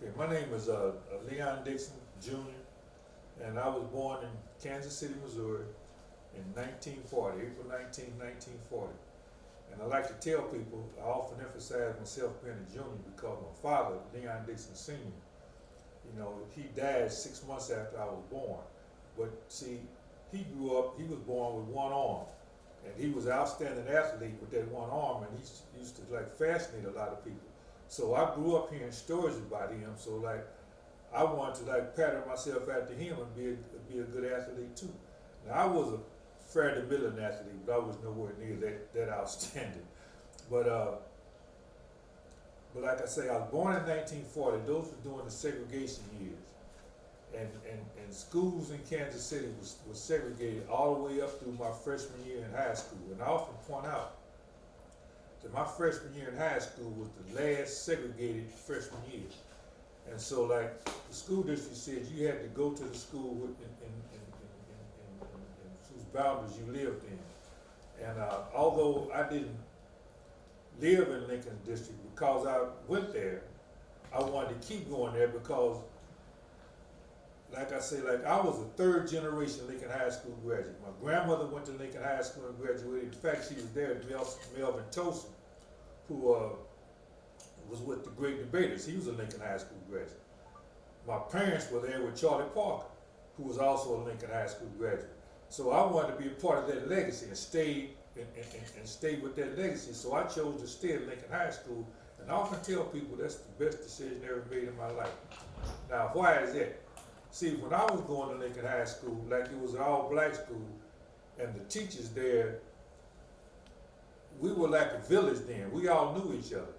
Okay, my name is Leon Dixon Jr., and I was born in Kansas City, Missouri in 1940, April 19th, 1940. And I like to tell people, I often emphasize myself being a junior because my father, Leon Dixon Sr., he died 6 months after I was born. But see, he was born with one arm. And he was an outstanding athlete with that one arm, and he used to like fascinate a lot of people. So I grew up hearing stories about him. So like, I wanted to like pattern myself after him and be a good athlete too. Now I was a fairly middle athlete, but I was nowhere near that outstanding. But but like I say, I was born in 1940. Those were during the segregation years, and schools in Kansas City was segregated all the way up through my freshman year in high school. And I often point out that my freshman year in high school was the last segregated freshman year. And so, like, the school district said you had to go to the school in whose boundaries you lived in. And although I didn't live in Lincoln District, because I went there, I wanted to keep going there because, like I say, like I was a third generation Lincoln High School graduate. My grandmother went to Lincoln High School and graduated. In fact, she was there, Melvin Tosin, who was with the great debaters. He was a Lincoln High School graduate. My parents were there with Charlie Parker, who was also a Lincoln High School graduate. So I wanted to be a part of that legacy and stay with that legacy. So I chose to stay at Lincoln High School, and I often tell people that's the best decision I ever made in my life. Now, why is that? See, when I was going to Lincoln High School, like it was an all-black school, and the teachers there, we were like a village then. We all knew each other.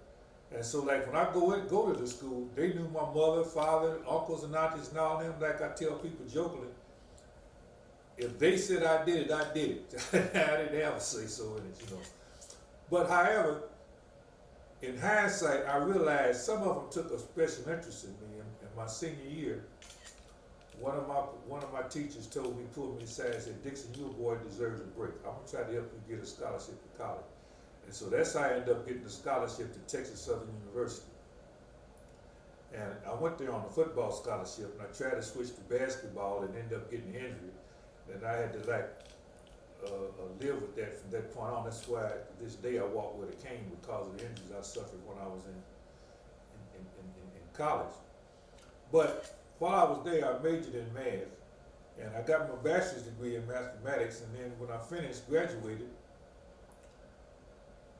And so, like, when I go to the school, they knew my mother, father, uncles, and aunties, and all them. Like I tell people jokingly, if they said I did it, I did it. I didn't ever say so in it. But however, in hindsight, I realized some of them took a special interest in me. In my senior year, one of my teachers told me, pulled me aside, and said, "Dixon, you a boy that deserves a break. I'm gonna try to help you get a scholarship to college." And so that's how I ended up getting a scholarship to Texas Southern University. And I went there on a football scholarship, and I tried to switch to basketball and ended up getting injured. And I had to live with that from that point on. That's why to this day I walk with a cane because of the injuries I suffered when I was in college. But while I was there, I majored in math, and I got my bachelor's degree in mathematics. And then when I finished, graduated,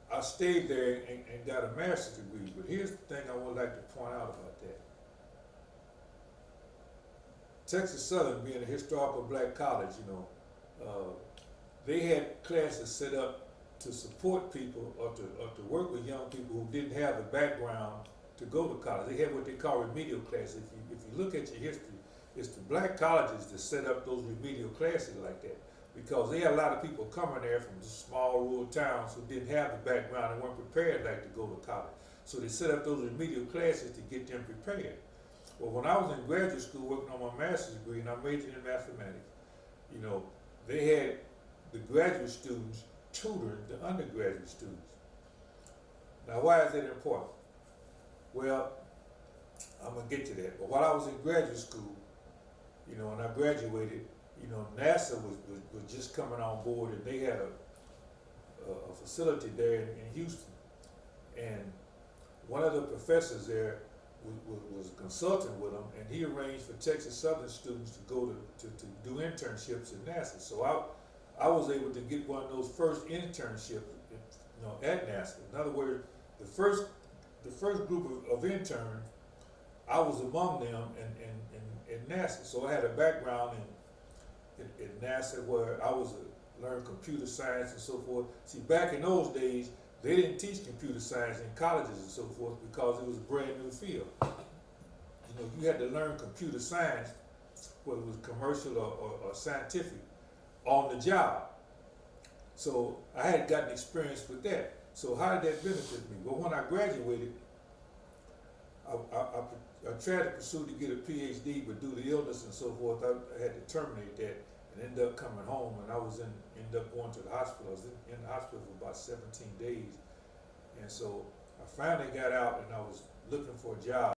I stayed there and got a master's degree. But here's the thing I would like to point out about that. Texas Southern, being a historical black college, they had classes set up to support people or to work with young people who didn't have the background to go to college. They had what they call remedial classes. If you look at your history, it's the black colleges that set up those remedial classes like that, because they had a lot of people coming there from small rural towns who didn't have the background and weren't prepared like to go to college. So they set up those remedial classes to get them prepared. Well, when I was in graduate school working on my master's degree, and I majored in mathematics, they had the graduate students tutoring the undergraduate students. Now, why is that important? Well, I'm gonna get to that. But while I was in graduate school, and I graduated, NASA was just coming on board, and they had a facility there in Houston, and one of the professors there was consulting with them, and he arranged for Texas Southern students to go to do internships at NASA. So I was able to get one of those first internships, at NASA. In other words, the first group of interns, I was among them in NASA. So I had a background in NASA where I learned computer science and so forth. See, back in those days, they didn't teach computer science in colleges and so forth because it was a brand new field. You had to learn computer science, whether it was commercial or scientific, on the job. So I had gotten experience with that. So how did that benefit me? Well, when I graduated, I tried to pursue to get a PhD, but due to illness and so forth, I had to terminate that and ended up coming home. And I ended up going to the hospital. I was in the hospital for about 17 days. And so I finally got out, and I was looking for a job.